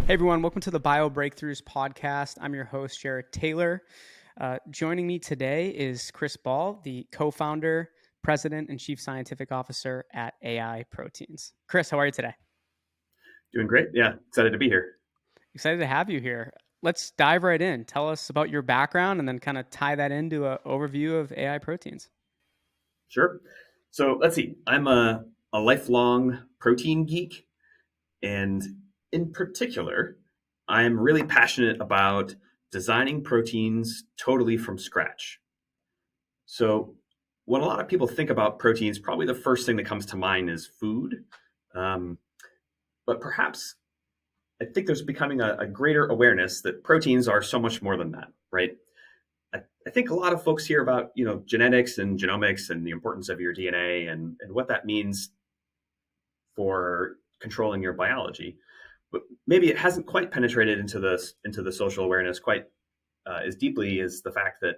Hey everyone, welcome to the Bio Breakthroughs podcast. I'm your host, Jared Taylor. Joining me today is Chris Bahl, the co-founder, president, and chief scientific officer at AI Proteins. Chris, how are you today? Doing great. Yeah, excited to be here. Excited to have you here. Let's dive right in. Tell us about your background and then kind of tie that into an overview of AI Proteins. Sure. So let's see. I'm a lifelong protein geek, and in particular, I'm really passionate about designing proteins totally from scratch. So when a lot of people think about proteins, probably the first thing that comes to mind is food. Um, but perhaps I think there's becoming a greater awareness that proteins are so much more than that, right? I think a lot of folks hear about genetics and genomics and the importance of your DNA and what that means for controlling your biology, but maybe it hasn't quite penetrated into the social awareness quite as deeply as the fact that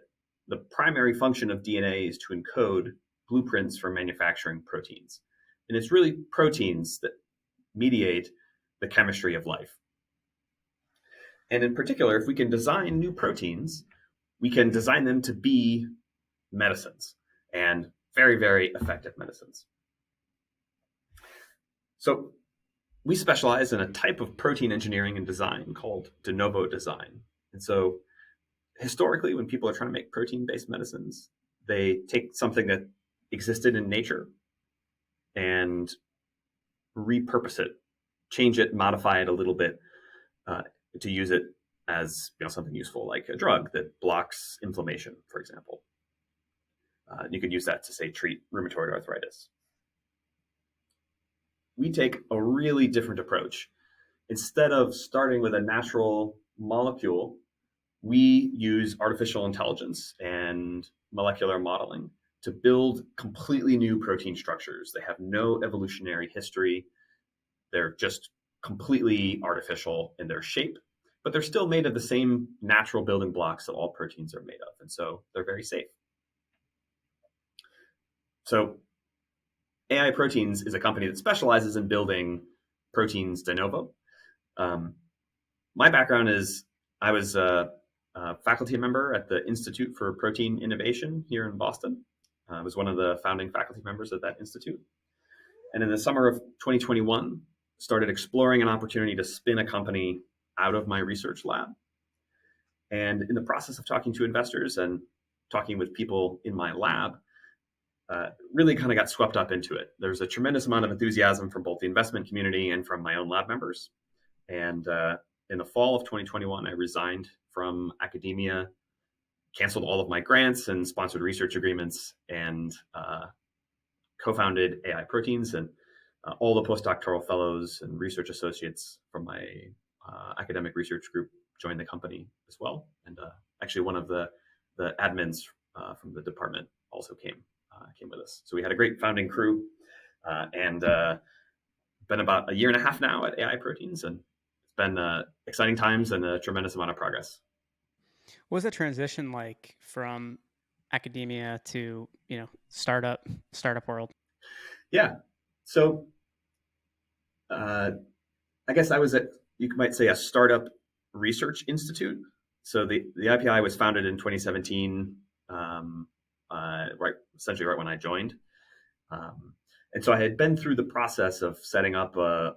the primary function of DNA is to encode blueprints for manufacturing proteins, and it's really proteins that mediate the chemistry of life. And in particular, if we can design new proteins, we can design them to be medicines, and very, very effective medicines. So we specialize in a type of protein engineering and design called de novo design. And so historically, when people are trying to make protein-based medicines, they take something that existed in nature and repurpose it, change it, modify it a little bit to use it as something useful, like a drug that blocks inflammation, for example. You could use that to, say, treat rheumatoid arthritis. We take a really different approach. Instead of starting with a natural molecule, we use artificial intelligence and molecular modeling to build completely new protein structures. They have no evolutionary history. They're just completely artificial in their shape, but they're still made of the same natural building blocks that all proteins are made of. And so they're very safe. So AI Proteins is a company that specializes in building proteins de novo. My background is I was a faculty member at the Institute for Protein Innovation here in Boston. I was one of the founding faculty members of that institute. And in the summer of 2021, started exploring an opportunity to spin a company out of my research lab. And in the process of talking to investors and talking with people in my lab, really kind of got swept up into it. There's a tremendous amount of enthusiasm from both the investment community and from my own lab members. And in the fall of 2021, I resigned from academia, canceled all of my grants and sponsored research agreements, and co-founded AI Proteins. And all the postdoctoral fellows and research associates from my academic research group joined the company as well. And actually, one of the admins from the department also came with us. So we had a great founding crew, and been about a year and a half now at AI Proteins, and it's been exciting times and a tremendous amount of progress. What was the transition like from academia to startup world? Yeah, so I guess I was at, you might say, a startup research institute. So the IPI was founded in 2017, essentially right when I joined. And so I had been through the process of setting up a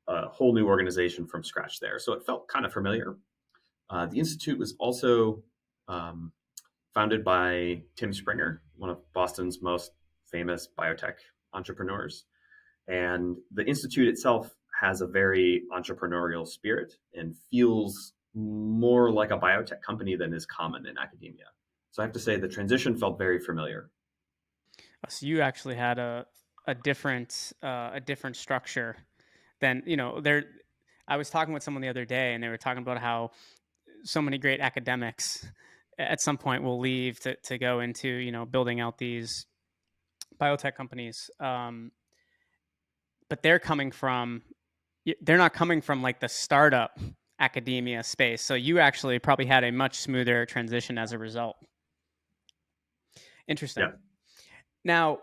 whole new organization from scratch there. So it felt kind of familiar. The institute was also founded by Tim Springer, one of Boston's most famous biotech entrepreneurs. And the institute itself has a very entrepreneurial spirit and feels more like a biotech company than is common in academia. So I have to say the transition felt very familiar. So you actually had a different structure than there. I was talking with someone the other day, and they were talking about how so many great academics at some point will leave to go into building out these biotech companies, but they're not coming from like the startup academia space. So you actually probably had a much smoother transition as a result. Interesting. Yeah. Now,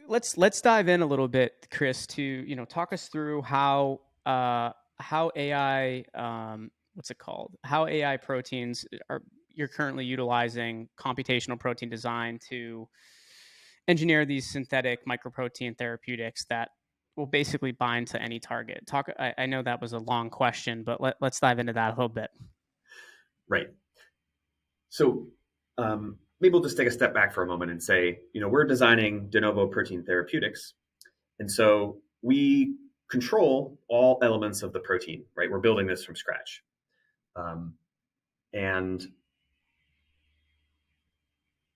let's dive in a little bit, Chris, to talk us through how how AI, what's it called? How AI proteins are you're currently utilizing computational protein design to engineer these synthetic microprotein therapeutics that will basically bind to any target. I know that was a long question, but let's dive into that a little bit. Right. So maybe we'll just take a step back for a moment and say, we're designing de novo protein therapeutics. And so we control all elements of the protein, right? We're building this from scratch. Um, and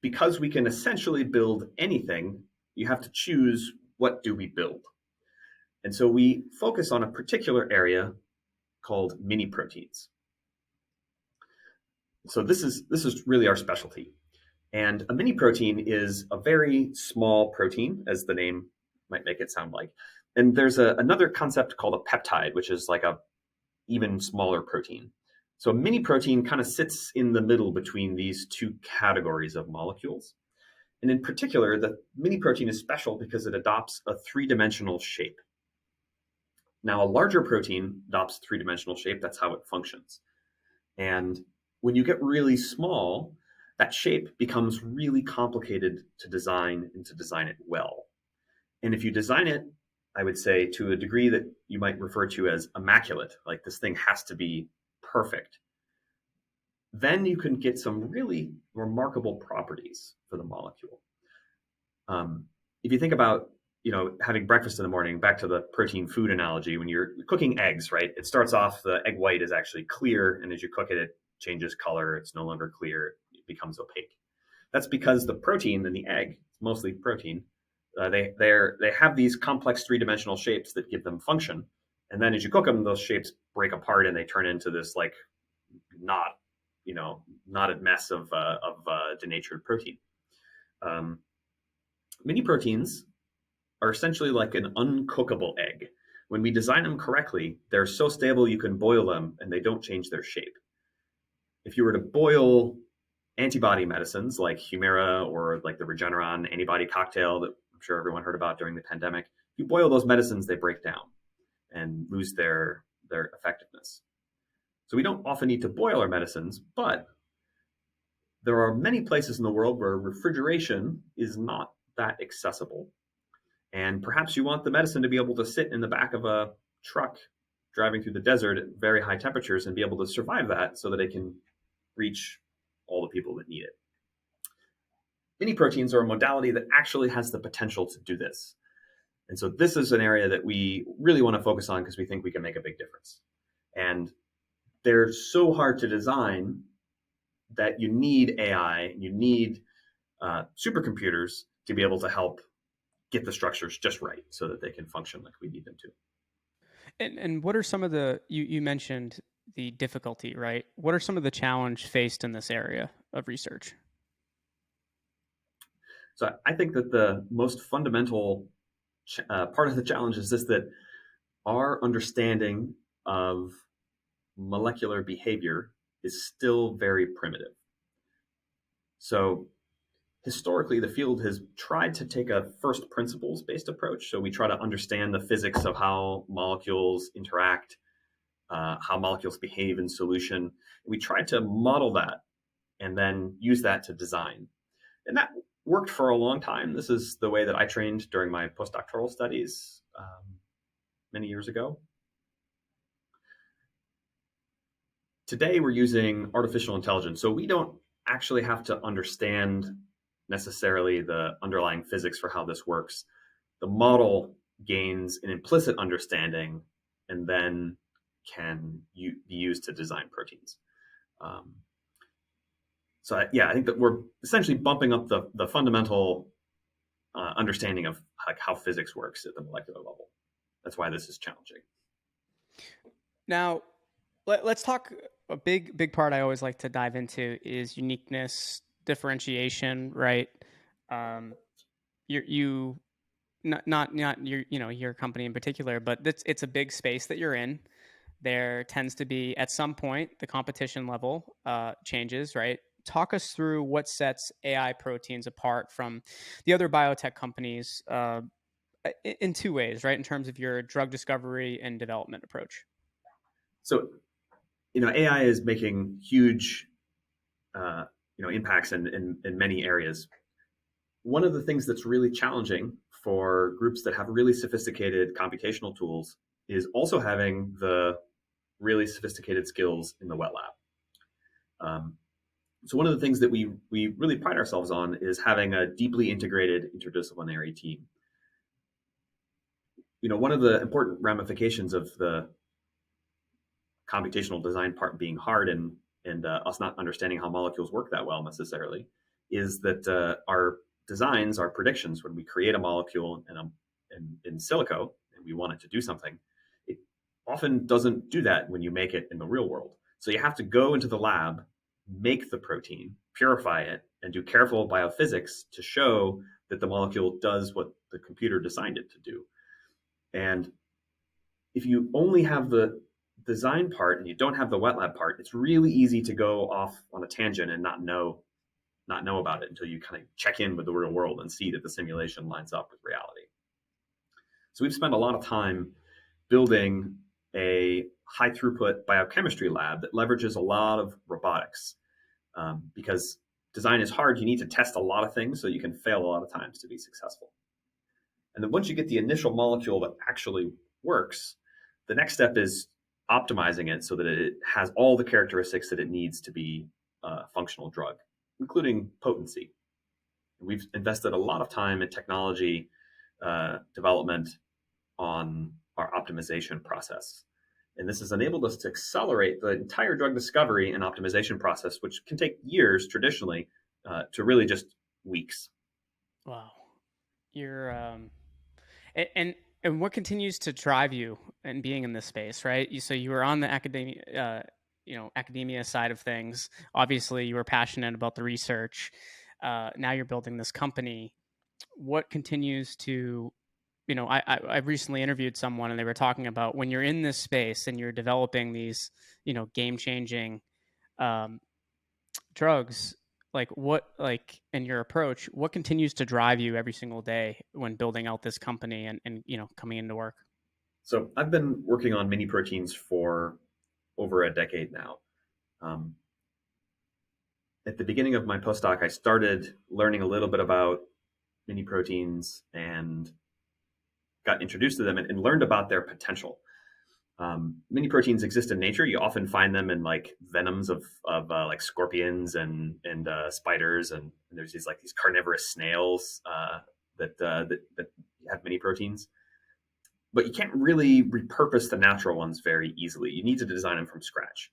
because we can essentially build anything, you have to choose what do we build. And so we focus on a particular area called miniproteins. So this is really our specialty. And a mini protein is a very small protein, as the name might make it sound like. And there's another concept called a peptide, which is like a even smaller protein. So a mini protein kind of sits in the middle between these two categories of molecules. And in particular, the mini protein is special because it adopts a three-dimensional shape. Now, a larger protein adopts three-dimensional shape. That's how it functions. And when you get really small, that shape becomes really complicated to design and to design it well. And if you design it, I would say to a degree that you might refer to as immaculate, like this thing has to be perfect, then you can get some really remarkable properties for the molecule. If you think about having breakfast in the morning, back to the protein food analogy, when you're cooking eggs, right? It starts off, the egg white is actually clear, and as you cook it, it changes color. It's no longer clear. It becomes opaque. That's because the protein in the egg, mostly protein, they have these complex three-dimensional shapes that give them function. And then as you cook them, those shapes break apart and they turn into this like knot, knotted mess of denatured protein. Um, Mini proteins are essentially like an uncookable egg. When we design them correctly, they're so stable you can boil them and they don't change their shape. If you were to boil antibody medicines like Humira or like the Regeneron antibody cocktail that I'm sure everyone heard about during the pandemic, if you boil those medicines, they break down and lose their effectiveness. So we don't often need to boil our medicines, but there are many places in the world where refrigeration is not that accessible. And perhaps you want the medicine to be able to sit in the back of a truck driving through the desert at very high temperatures and be able to survive that so that it can reach all the people that need it. Mini proteins are a modality that actually has the potential to do this. And so this is an area that we really want to focus on because we think we can make a big difference. And they're so hard to design that you need AI, you need supercomputers to be able to help get the structures just right so that they can function like we need them to. And what are some of you mentioned the difficulty, right? What are some of the challenge faced in this area of research? So I think that the most fundamental part of the challenge is this, that our understanding of molecular behavior is still very primitive. So historically, the field has tried to take a first principles based approach. So we try to understand the physics of how molecules interact, how molecules behave in solution. We tried to model that and then use that to design. And that worked for a long time. This is the way that I trained during my postdoctoral studies many years ago. Today, we're using artificial intelligence. So we don't actually have to understand necessarily the underlying physics for how this works. The model gains an implicit understanding and then can be used to design proteins. I think that we're essentially bumping up the fundamental understanding of like how physics works at the molecular level. That's why this is challenging. Now, let's talk. A big part I always like to dive into is uniqueness, differentiation, right? Um, you not your your company in particular, but it's a big space that you're in. There tends to be at some point the competition level changes, right? Talk us through what sets AI proteins apart from the other biotech companies in two ways, right? In terms of your drug discovery and development approach. So, AI is making huge, uh, impacts in many areas. One of the things that's really challenging for groups that have really sophisticated computational tools is also having the really sophisticated skills in the wet lab. Um, so one of the things that we really pride ourselves on is having a deeply integrated interdisciplinary team. One of the important ramifications of the computational design part being hard and us not understanding how molecules work that well necessarily is that our designs, our predictions, when we create a molecule in silico and we want it to do something, it often doesn't do that when you make it in the real world. So you have to go into the lab, make the protein, purify it, and do careful biophysics to show that the molecule does what the computer designed it to do. And if you only have the design part and you don't have the wet lab part, it's really easy to go off on a tangent and not know about it until you kind of check in with the real world and see that the simulation lines up with reality. So we've spent a lot of time building a high throughput biochemistry lab that leverages a lot of robotics, because design is hard. You need to test a lot of things so you can fail a lot of times to be successful. And then once you get the initial molecule that actually works, the next step is optimizing it so that it has all the characteristics that it needs to be a functional drug, including potency. We've invested a lot of time in technology development on our optimization process. And this has enabled us to accelerate the entire drug discovery and optimization process, which can take years traditionally, to really just weeks. Wow. You're and and what continues to drive you in being in this space, right? So you were on the academia side of things. Obviously, you were passionate about the research. Now you're building this company. What continues to, I recently interviewed someone and they were talking about when you're in this space and you're developing these, game changing um, drugs, like in your approach, what continues to drive you every single day when building out this company and coming into work? So I've been working on mini proteins for over a decade now. Um, at the beginning of my postdoc, I started learning a little bit about mini proteins and got introduced to them and learned about their potential. Mini proteins exist in nature. You often find them in like venoms of like scorpions and spiders, and there's these carnivorous snails that have mini proteins. But you can't really repurpose the natural ones very easily. You need to design them from scratch.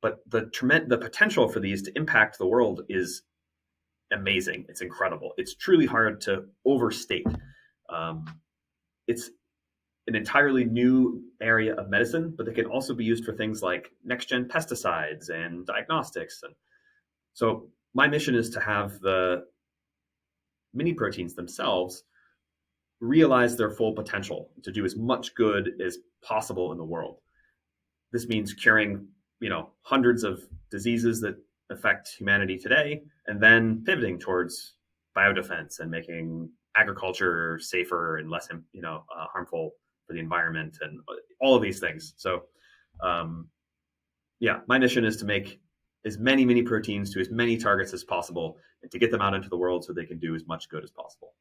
But the potential for these to impact the world is amazing. It's incredible. It's truly hard to overstate. Um, it's an entirely new area of medicine, but they can also be used for things like next gen pesticides and diagnostics. And so my mission is to have the mini proteins themselves realize their full potential to do as much good as possible in the world. This means curing, hundreds of diseases that affect humanity today, and then pivoting towards biodefense and making agriculture safer and less, harmful for the environment and all of these things. So, yeah, my mission is to make as many mini proteins to as many targets as possible and to get them out into the world so they can do as much good as possible.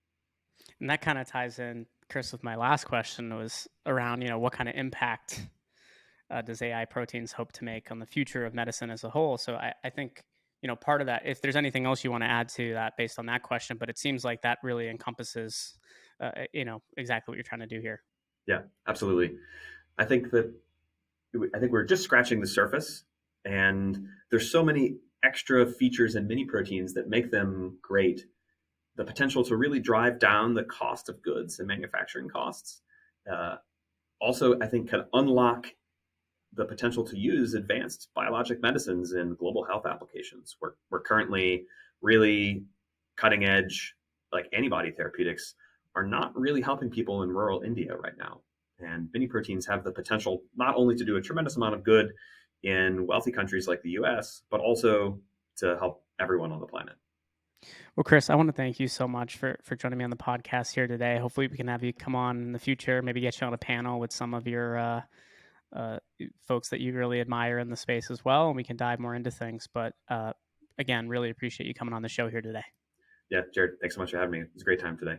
And that kind of ties in, Chris, with my last question was around, what kind of impact does AI proteins hope to make on the future of medicine as a whole? So I think, part of that, if there's anything else you want to add to that based on that question, but it seems like that really encompasses, exactly what you're trying to do here. Yeah, absolutely. I think that I think we're just scratching the surface, and there's so many extra features in mini proteins that make them great. The potential to really drive down the cost of goods and manufacturing costs. Uh, Also, I think can unlock the potential to use advanced biologic medicines in global health applications. We're currently really cutting edge, like antibody therapeutics, are not really helping people in rural India right now. And mini proteins have the potential not only to do a tremendous amount of good in wealthy countries like the US, but also to help everyone on the planet. Well, Chris, I want to thank you so much for joining me on the podcast here today. Hopefully, we can have you come on in the future, maybe get you on a panel with some of your folks that you really admire in the space as well, and we can dive more into things. But again, really appreciate you coming on the show here today. Yeah, Jared, thanks so much for having me. It was a great time today.